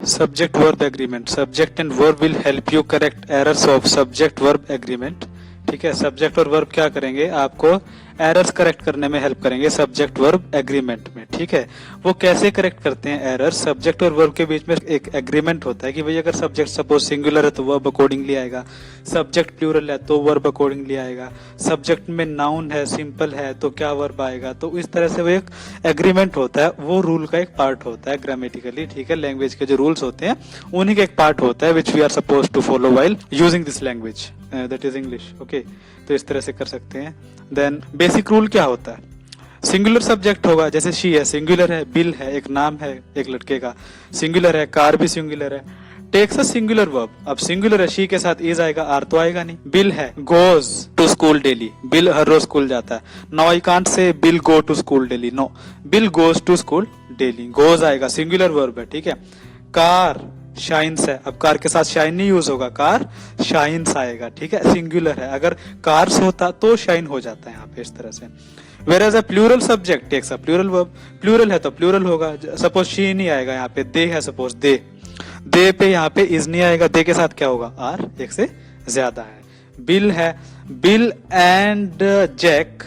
Subject verb agreement. Subject and verb will help you correct errors of subject verb agreement. ठीक है, subject और verb क्या करेंगे, आपको एरर्स करेक्ट करने में हेल्प करेंगे सब्जेक्ट वर्ब एग्रीमेंट में। ठीक है, वो कैसे करेक्ट करते हैं एरर्स, सब्जेक्ट और वर्ब के बीच में एक एग्रीमेंट होता है कि भाई अगर सब्जेक्ट सपोज सिंगुलर है तो वर्ब अकॉर्डिंगली आएगा, सब्जेक्ट प्लूरल है तो वर्ब अकॉर्डिंगली आएगा, सब्जेक्ट में नाउन है सिंपल है तो क्या वर्ब आएगा। तो इस तरह से वो एक एग्रीमेंट होता है, वो रूल का एक पार्ट होता है ग्रामेटिकली। ठीक है, लैंग्वेज के जो रूल्स होते हैं उन्हीं का एक पार्ट होता है which we are suppose to follow while using this language, that is English. Okay, तो इस तरह से कर सकते हैं। देन बेसिक रूल क्या होता है, सिंगुलर सब्जेक्ट होगा, जैसे शी है सिंगुलर है, बिल है एक नाम है एक लड़के का सिंगुलर है, कार भी सिंगुलर है, टेक्स अ सिंगुलर वर्ब। अब सिंगुलर है, शी के साथ इज आएगा, आर तो आएगा नहीं। बिल है, goes to school daily, Bill हर रोज स्कूल जाता है। No I can't say Bill go to school daily, no, Bill goes to school daily, goes आएगा सिंगुलर वर्ब है। ठीक है, कार शाइन्स है, अब कार के साथ शाइन नहीं यूज होगा, कार शाइन्स आएगा। ठीक है, सिंगुलर है, अगर कार्स होता तो शाइन हो जाता है यहाँ पे, इस तरह से। Whereas a plural subject takes a plural verb, plural है तो प्लूरल होगा, सपोज शी नहीं आएगा यहाँ पे, दे है सपोज दे, दे पे यहाँ पे इज नहीं आएगा, दे के साथ क्या होगा, आर, एक से ज्यादा है। बिल है, Bill and Jack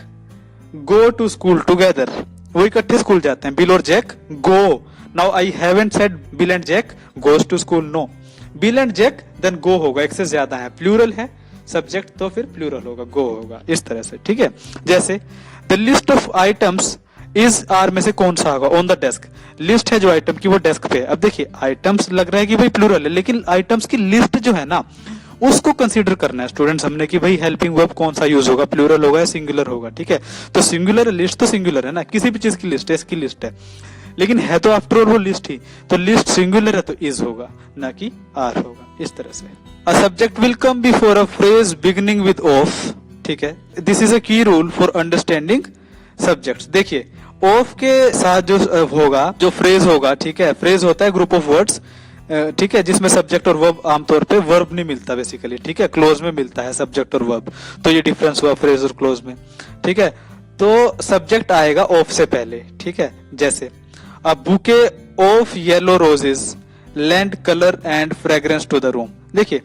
go to school together, वो इकट्ठे स्कूल जाते हैं, बिल और Jack go. Now I haven't said Bill and Jack goes to school, no, Bill and Jack then go होगा, एक से ज्यादा है, प्लूरल है सब्जेक्ट तो फिर प्लूरल होगा, गो होगा, इस तरह से। ठीक है, जैसे the list of items is are में से कौन सा होगा, ऑन द डेस्क, लिस्ट है जो आइटम की वो डेस्क पे है। अब देखिए आइटम्स लग रहा है कि भाई प्लूरल है, लेकिन आइटम्स की लिस्ट जो है ना उसको कंसीडर करना है स्टूडेंट्स हमने कि भाई हेल्पिंग वर्ब कौन सा यूज होगा, प्लूरल होगा या सिंगुलर होगा। ठीक है, तो सिंगुलर लिस्ट तो सिंगुलर है ना, किसी भी चीज की लिस्ट है, इसकी लिस्ट है, लेकिन है तो आफ्टर ऑल वो लिस्ट ही, तो लिस्ट सिंगुलर है तो इज होगा ना कि आर होगा, इस तरह से। A subject will come before a phrase beginning with of. ठीक है, दिस इज अ की रूल फॉर अंडरस्टैंडिंग सब्जेक्ट्स। देखिए ऑफ के साथ जो होगा, जो फ्रेज होगा, ठीक है, फ्रेज होता है ग्रुप ऑफ वर्ड्स, ठीक है, जिसमें सब्जेक्ट और वर्ब, आमतौर पे वर्ब नहीं मिलता बेसिकली। ठीक है, क्लोज में मिलता है सब्जेक्ट और वर्ब, तो ये डिफरेंस हुआ फ्रेज और क्लोज में। ठीक है, तो सब्जेक्ट आएगा ऑफ से पहले। ठीक है, जैसे a bouquet of yellow roses lend colour and fragrance to the room. देखिए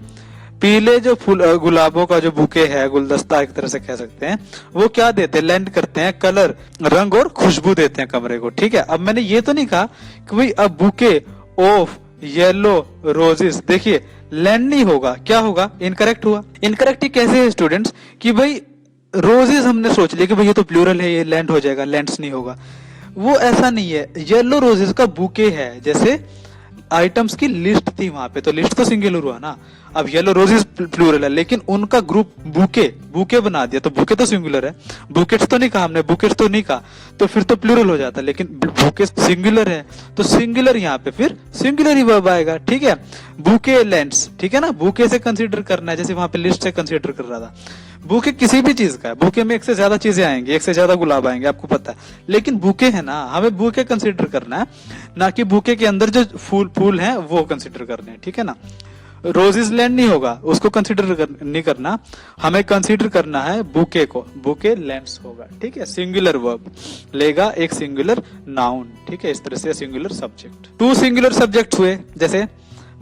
पीले जो फूल गुलाबों का जो बुके है, गुलदस्ता एक तरह से कह सकते हैं, वो क्या देते हैं, लैंड करते हैं कलर, रंग और खुशबू देते हैं कमरे को। ठीक है, अब मैंने ये तो नहीं कहा कि भाई अब बुके ऑफ येलो रोजेस, देखिए लैंड नहीं होगा, क्या होगा, इनकरेक्ट हुआ। इनकरेक्ट ही कैसे है स्टूडेंट्स कि भाई रोजेस हमने सोच लिया कि भाई ये तो प्लूरल है, ये लैंड हो जाएगा, लैंड्स नहीं होगा, वो ऐसा नहीं है। येलो रोजेस का बुके है, जैसे आइटम्स की लिस्ट थी वहां पे, तो लिस्ट तो सिंगुलर हुआ ना। अब येलो रोजेस प्लूरल है, लेकिन उनका ग्रुप बुके, बुके बना दिया, तो बुके तो सिंगुलर है, बुकेट्स तो नहीं कहा हमने, बुकेट्स तो नहीं कहा, तो फिर तो प्लूरल हो जाता, लेकिन बुके सिंगुलर है, तो सिंगुलर यहाँ पे फिर सिंगुलर ही वर्ब आएगा। ठीक है, बुके लैंड्स, ठीक है ना, बुके से कंसीडर करना है, जैसे वहां पे लिस्ट से कंसीडर कर रहा था। बुके किसी भी चीज का है, बुके में एक से ज्यादा चीजें आएंगी, एक से ज्यादा गुलाब आएंगे, आपको पता है, लेकिन बुके है ना, हमें बुके कंसीडर करना है, ना कि बुके के अंदर जो फूल हैं वो कंसीडर करने हैं। ठीक है ना, रोजेस लैंड नहीं होगा, उसको कंसीडर नहीं करना, हमें कंसीडर करना है बुके को, बुके लैंड्स होगा। ठीक है, सिंगुलर वर्ब लेगा एक सिंगुलर नाउन। ठीक है, इस तरह से singular subject. Two singular subject हुए, जैसे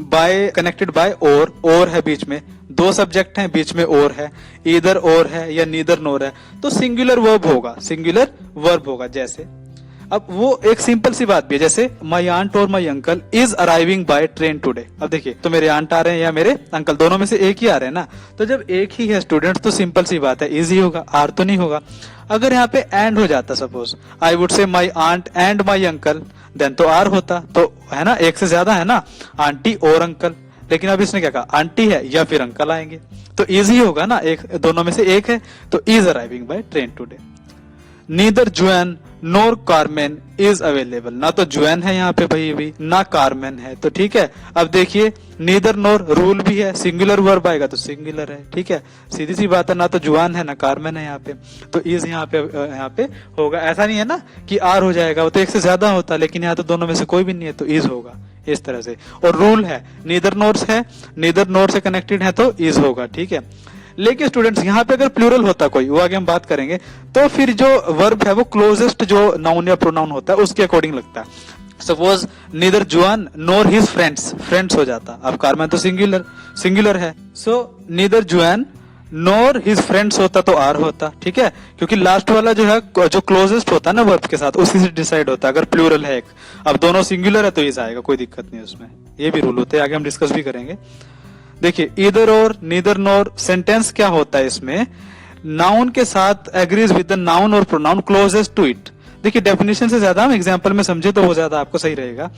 बाय कनेक्टेड बाय और है बीच में, दो सब्जेक्ट हैं बीच में और है, इधर और है या नीदर नोर है, तो सिंगुलर वर्ब होगा, सिंगुलर वर्ब होगा। जैसे अब वो एक सिंपल सी बात भी है, जैसे माई आंट और my uncle is arriving by train today. अब देखिए, तो मेरे आंट आ रहे हैं या मेरे अंकल, दोनों में से एक ही आ रहे हैं ना, तो जब एक ही है स्टूडेंट्स तो सिंपल सी बात है, इज ही होगा, आर तो नहीं होगा। अगर यहाँ पे एंड हो जाता, suppose I would say my aunt and my uncle, then तो आर होता, तो है ना, एक से ज्यादा है ना, आंटी और अंकल, लेकिन अब इसने क्या कहा, आंटी है या फिर अंकल आएंगे, तो इज ही होगा ना, एक दोनों में से एक है, तो is arriving by train today. Neither Dwayne NOR Carmen is available, ना तो जोएन है यहाँ पे भाई भी, ना कार्मेन है, तो ठीक है। अब देखिए नीदर नोर रूल भी है, सिंगुलर वर्ब आएगा तो सिंगुलर है। ठीक है, सीधी सी बात है, ना तो जुआन है ना कार्मेन है यहाँ पे, तो इज यहाँ पे होगा। ऐसा नहीं है ना कि आर हो जाएगा, वो तो एक से ज्यादा होता, लेकिन यहाँ तो दोनों में से कोई भी नहीं है, तो इज होगा, इस तरह से। और रूल है, नीदर नोर्स है, नीदर नोर से कनेक्टेड है तो इज होगा। ठीक है, लेकिन स्टूडेंट्स यहाँ पे अगर प्लूरल होता कोई, वो आगे हम बात करेंगे, तो फिर जो वर्ब है वो क्लोजेस्ट जो नाउन या प्रोनाउन होता है उसके अकॉर्डिंग लगता है। सपोज नीदर जुआन नोर हिज फ्रेंड्स, फ्रेंड्स हो जाता, अब कार में तो सिंगुलर है, सो नीदर जुआन नोर हिज फ्रेंड्स होता तो आर होता, ठीक है, क्योंकि लास्ट वाला जो है जो क्लोजेस्ट होता है ना वर्ब के साथ उसी से डिसाइड होता है। अगर प्लूरल है एक, अब दोनों सिंगुलर है तो इज आएगा, कोई दिक्कत नहीं उसमें, ये भी रूल होते हैं, आगे हम डिस्कस भी करेंगे। देखिए ईदर और, नीदर नोर, सेंटेंस क्या होता है इसमें, नाउन के साथ एग्रीज विद द नाउन और प्रोनाउन क्लोजेस्ट टू इट। देखिए डेफिनेशन से ज्यादा हम एग्जांपल में समझे तो वो ज्यादा आपको सही रहेगा।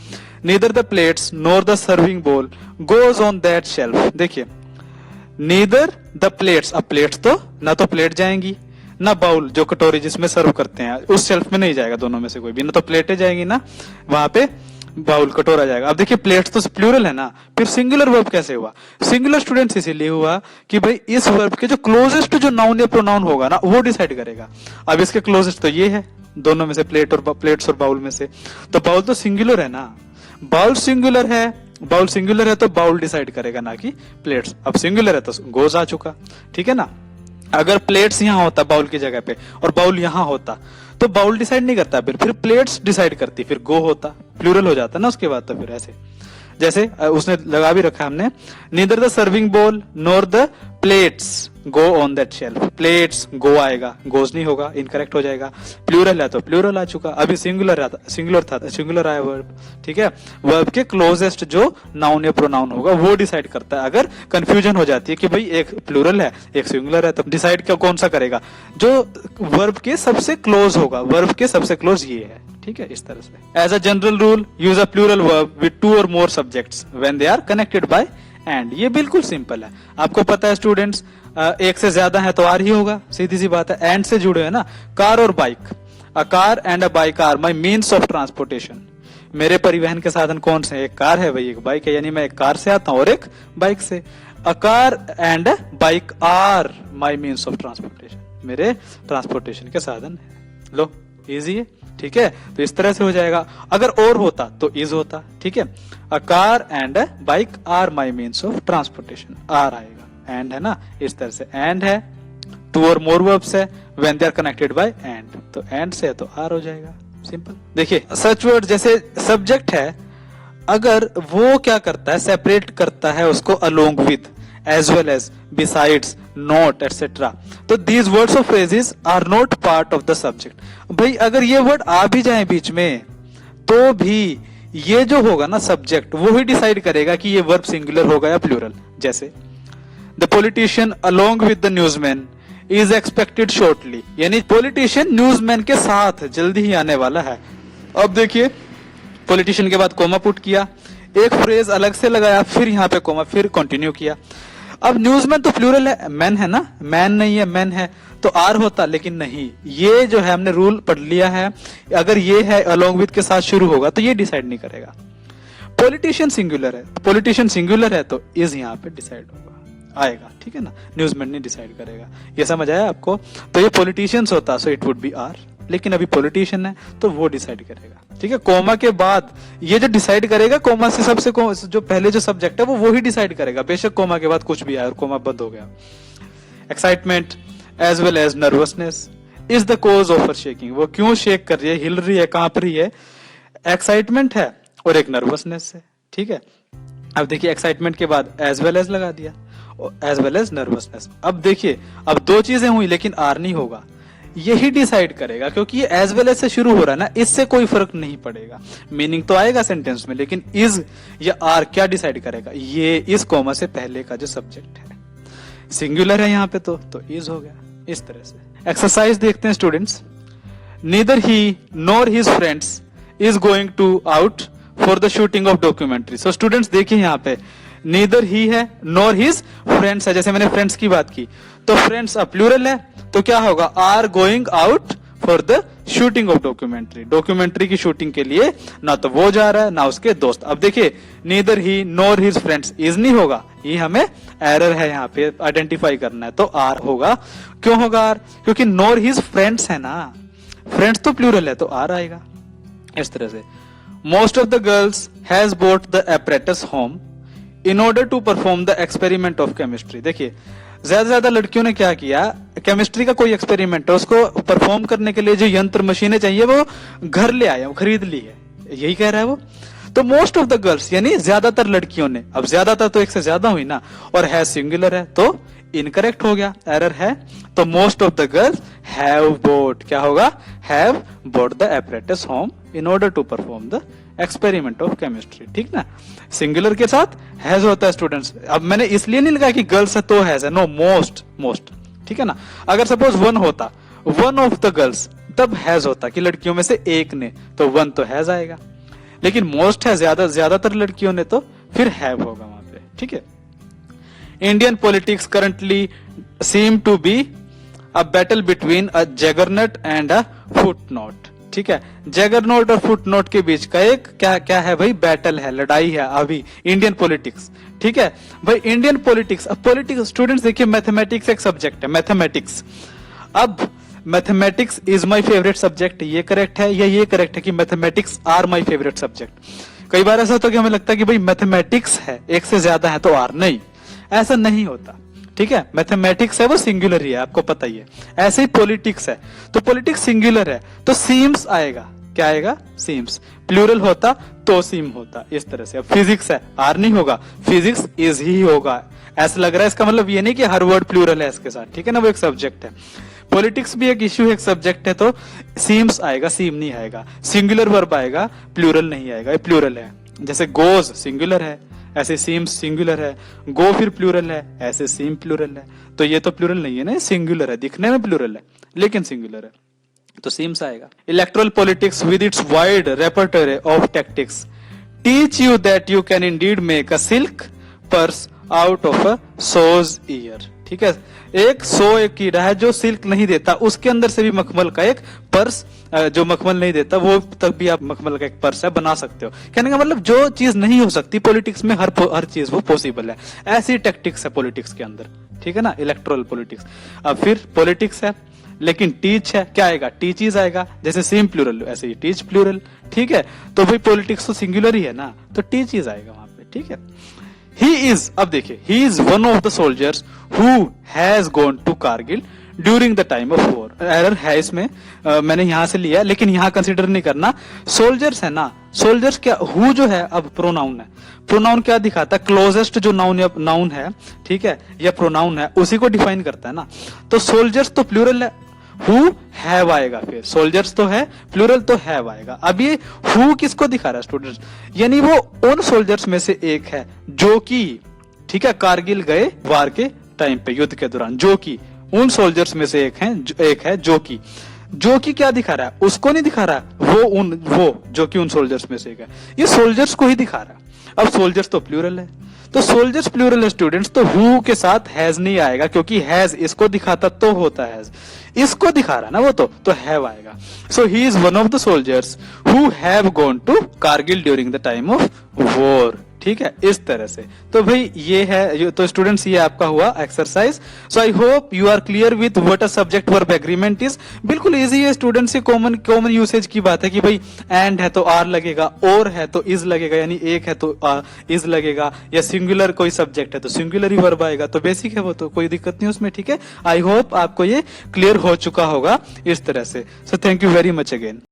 Neither the plates NOR the serving बोल गोज ऑन दैट शेल्फ। देखिए नीदर द प्लेट्स, अब प्लेट्स तो ना तो प्लेट जाएंगी ना बाउल जो कटोरी जिसमें सर्व करते हैं उस शेल्फ में नहीं जाएगा, दोनों में से कोई भी, ना तो प्लेटें जाएंगी ना वहां पे बाउल कटोरा जाएगा। अब देखिए प्लेट्स तो प्लूरल है ना, फिर सिंगुलर वर्ब कैसे हुआ? सिंगुलर स्टूडेंट्स इसीलिए हुआ कि भाई इस वर्ब के जो क्लोजेस्ट जो नाउन या प्रोनाउन होगा ना वो डिसाइड करेगा। अब इसके क्लोजेस्ट तो ये है, दोनों में से प्लेट्स और बाउल में से, तो बाउल तो सिंगुलर है ना, बाउल सिंगुलर है तो बाउल डिसाइड करेगा ना कि प्लेट्स। अब सिंगुलर है तो गोज आ चुका, ठीक है ना। अगर प्लेट्स यहाँ होता बाउल की जगह पे और बाउल यहाँ होता तो बाउल डिसाइड नहीं करता, फिर प्लेट्स डिसाइड करती, फिर गो होता, प्लूरल हो जाता ना उसके बाद। तो फिर ऐसे जैसे उसने लगा भी रखा हमने, neither the serving bowl nor the plates go on that shelf, plates go आएगा, गोज नहीं होगा, इनकरेक्ट हो जाएगा। प्लूरल है तो प्लूरल आ चुका, अभी सिंगुलर आया वर्ब, ठीक है। वर्ब के क्लोजेस्ट जो नाउन या प्रोनाउन होगा वो डिसाइड करता है। अगर कंफ्यूजन हो जाती है कि भाई एक प्लूरल है एक सिंगुलर है, तो डिसाइड क्या कौन सा करेगा, जो वर्ब के सबसे क्लोज होगा, वर्ब के सबसे क्लोज ये है, ठीक है। इस तरह से as a general rule use a plural verb with 2 और more subjects when they are connected by and. ये बिल्कुल सिंपल है, आपको पता है स्टूडेंट्स, एक से ज्यादा है तो आर ही होगा, सीधी सी बात है। एंड से जुड़े है ना, कार और bike, a car and a bike are my means of transportation. मेरे परिवहन के साधन कौन से? एक कार है भाई, एक बाइक है, यानी मैं एक कार से आता हूं और एक बाइक से। A car and bike are my means of transportation, मेरे ट्रांसपोर्टेशन के साधन है। लो इजी है, ठीक है। तो इस तरह से हो जाएगा। अगर और होता तो इज होता, ठीक है। A car and bike are my means of transportation, are आएगा, एंड है ना, इस तरह से एंड है, 2 और मोर वर्ब्स है when they are connected by and, तो एंड से है तो आर हो जाएगा, सिंपल। देखिए सच वर्ड जैसे सब्जेक्ट है, अगर वो क्या करता है, सेपरेट करता है उसको along with, as well as, besides, not, etc. तो these words or phrases are not part of the subject. भाई अगर ये वर्ड आ भी जाए बीच में तो भी ये जो होगा ना सब्जेक्ट वो ही डिसाइड करेगा कि ये वर्ब सिंगुलर होगा या प्लूरल। जैसे the politician along with the न्यूजमैन is expected shortly, यानी पॉलिटिशियन न्यूजमैन के साथ जल्दी ही आने वाला है। अब देखिए पॉलिटिशियन के बाद कोमा पुट किया, एक फ्रेज अलग से लगाया, फिर यहाँ पे कोमा, फिर कंटिन्यू किया। अब न्यूजमैन तो प्लूरल है, मैन है ना, मैन नहीं है मैन है, तो आर होता, लेकिन नहीं, ये जो है हमने रूल पढ़ लिया है, अगर ये है अलोंग विद के साथ शुरू होगा तो ये डिसाइड नहीं करेगा। पॉलिटिशियन सिंगुलर है तो इज यहाँ पे डिसाइड होगा, आएगा, ठीक है ना, न्यूजमैन नहीं डिसाइड करेगा। ये समझ आया आपको? तो ये पॉलिटिशियंस होता so it would be are, लेकिन अभी पॉलिटिशियन है तो वो डिसाइड करेगा, ठीक है। कोमा के बाद ये जो डिसाइड करेगा, कोमा से सबसे जो पहले जो सब्जेक्ट है वो ही डिसाइड करेगा, बेशक कोमा के बाद कुछ भी आए और कोमा बंद हो गया। Excitement as well as nervousness is the cause of shaking, वो क्यों शेक कर रही है, हिल रही है, कांप रही है, एक्साइटमेंट है और एक नर्वसनेस है, ठीक है। अब देखिए एक्साइटमेंट के बाद एज वेल एज लगा दिया, एज वेल एज नर्वसनेस। अब देखिए अब 2 चीजें हुई लेकिन आर नहीं होगा, यही डिसाइड करेगा, क्योंकि ये एज वेल एज से शुरू हो रहा है ना, इससे कोई फर्क नहीं पड़ेगा, मीनिंग तो आएगा सेंटेंस में, लेकिन इज या आर क्या डिसाइड करेगा, ये इस कोमा से पहले का जो सब्जेक्ट है, सिंगुलर है यहाँ पे तो इज हो गया। इस तरह से एक्सरसाइज देखते हैं students. Neither he nor his friends is going to out for the shooting of documentary. So students देखिए यहाँ पे नीदर ही है नॉर हिज फ्रेंड्स है, जैसे मैंने फ्रेंड्स की बात की तो फ्रेंड्स अब प्लूरल है तो क्या होगा, are going out for the shooting of documentary, documentary की शूटिंग के लिए ना तो वो जा रहा है ना उसके दोस्त। अब देखिए neither he nor his friends, is नहीं होगा, ये हमें एरर है यहाँ पे आइडेंटिफाई करना है, तो आर होगा। क्यों होगा आर? क्योंकि नॉर हिज फ्रेंड्स है ना, फ्रेंड्स तो प्लूरल है तो आर आएगा। इस तरह से most of the girls has bought the apparatus home in order to perform the experiment of chemistry. देखिए ज्यादा से ज्यादा लड़कियों ने क्या किया, केमिस्ट्री का कोई एक्सपेरिमेंट है उसको परफॉर्म करने के लिए जो यंत्र मशीनें चाहिए वो घर ले आए, खरीद ली है। यही कह रहा है वो। तो मोस्ट ऑफ द गर्ल्स यानी ज्यादातर लड़कियों ने, अब ज्यादातर तो एक से ज्यादा हुई ना, और है सिंगुलर है तो इनकरेक्ट हो गया, एरर है। तो most of the girls have bought, क्या होगा, have bought the apparatus home in order to perform the experiment of chemistry. ठीक ना, सिंगुलर के साथ हैज होता है स्टूडेंट्स। अब मैंने इसलिए नहीं लिखा कि गर्ल्स है तो हैज है, नो, मोस्ट। ठीक है ना, अगर सपोज वन होता, वन ऑफ द गर्ल्स, तब हैज होता कि लड़कियों में से एक ने, तो वन तो हैज आएगा। लेकिन मोस्ट है, ज्यादातर लड़कियों ने, तो फिर हैव होगा वहां पे। ठीक है, Indian politics currently seem to be a battle between a juggernaut and a footnote. ठीक है, जगरनोट और फुटनोट के बीच का एक क्या है भाई, बैटल है, लड़ाई है अभी इंडियन पॉलिटिक्स। ठीक है भाई, इंडियन पॉलिटिक्स। अब पॉलिटिक्स स्टूडेंट्स देखिए, मैथमेटिक्स एक सब्जेक्ट है, मैथमेटिक्स। अब mathematics is my favourite subject, ये करेक्ट है या ये करेक्ट है कि mathematics are my favourite subject. कई बार ऐसा होता है कि हमें लगता है कि भाई मैथमेटिक्स है, एक से ज्यादा है तो आर, नहीं, ऐसा नहीं होता। ठीक है, मैथमेटिक्स है वो सिंगुलर ही है, आपको पता ही है। ऐसे ही पॉलिटिक्स है, तो पॉलिटिक्स सिंगुलर है तो सीम्स आएगा, क्या आएगा, सीम्स। प्लूरल होता तो सीम होता, इस तरह से। अब फिजिक्स है, आर नहीं होगा, फिजिक्स इज ही होगा। ऐसा लग रहा है, इसका मतलब ये नहीं कि हर वर्ड प्लूरल है इसके साथ। ठीक है ना, वो एक सब्जेक्ट है। पॉलिटिक्स भी एक इश्यू, एक सब्जेक्ट है, तो सीम्स आएगा, सीम नहीं आएगा। सिंगुलर वर्ब आएगा, प्लूरल नहीं आएगा, ये प्लूरल है। जैसे गोज सिंगुलर है, ऐसे सीम्स सिंगुलर है। गो फिर प्लूरल है, ऐसे सीम प्लूरल है। तो ये तो प्लूरल नहीं है ना, सिंगुलर है, दिखने में प्लूरल है लेकिन सिंगुलर है, तो सीम्स आएगा। Erectile politics with its wide repertory of tactics teach you that you can Indeed make a silk purse out of a shows year. ठीक है, एक सो एक कीड़ा है जो सिल्क नहीं देता, उसके अंदर से भी मखमल का एक पर्स, जो मखमल नहीं देता वो तब भी आप मखमल का एक पर्स है बना सकते हो। कहने का मतलब जो चीज नहीं हो सकती पॉलिटिक्स में, हर चीज वो पॉसिबल है। ऐसी टैक्टिक्स है पॉलिटिक्स के अंदर। ठीक है ना, इलेक्टोरल पॉलिटिक्स। अब फिर पॉलिटिक्स है लेकिन टीच है, क्या आएगा, टीचीज आएगा। जैसे सेम प्लूरल ऐसे ही टीच प्लूरल। ठीक है, तो भाई पॉलिटिक्स तो सिंगुलर ही है ना, तो टीचीज आएगा वहां पे। ठीक है, ही इज, अब देखिए, he is one of the soldiers who has gone to Kargil during the time of war. Error है इसमें, मैंने यहां से लिया लेकिन यहां कंसीडर नहीं करना। सोल्जर्स है ना, सोल्जर्स क्या, हु जो है अब प्रोनाउन है। प्रोनाउन क्या दिखाता है, क्लोजेस्ट जो नाउन या नाउन है, ठीक है, या प्रोनाउन है, उसी को डिफाइन करता है ना। तो सोल्जर्स तो प्लूरल है, हु हैव आएगा, फिर सोल्जर्स तो है, प्लूरल तो हैव आएगा। अब ये हु किसको दिखा रहा है स्टूडेंट्स, यानी वो उन सोल्जर्स में से एक है जो कि, ठीक है, कारगिल गए वार के टाइम पे, युद्ध के दौरान, जो कि उन सोल्जर्स में से एक है जो कि क्या दिखा रहा है, उसको नहीं दिखा रहा है, वो जो कि उन सोल्जर्स में से एक है, ये सोल्जर्स को ही दिखा रहा है। अब सोल्जर्स तो प्लूरल है, तो सोल्जर्स प्लूरल है स्टूडेंट्स, तो हु के साथ हैज नहीं आएगा, क्योंकि हैज इसको दिखाता तो होता है, इसको दिखा रहा है ना वो, तो हैव आएगा। So he is one of the soldiers who have gone to Kargil during the time of war. ठीक है, इस तरह से। तो भाई ये है, तो स्टूडेंट्स ये आपका हुआ exercise. So I hope you are clear with what a subject verb agreement is. बिल्कुल इजी है स्टूडेंट्स, ये कॉमन यूसेज की बात है कि भाई एंड है तो आर लगेगा, और है तो इज लगेगा, यानी एक है तो इज लगेगा, या सिंगुलर कोई सब्जेक्ट है तो सिंगुलर ही वर्ब आएगा। तो बेसिक है वो, तो कोई दिक्कत नहीं उसमें। ठीक है, आई होप आपको ये क्लियर हो चुका होगा इस तरह से। So thank you very much again.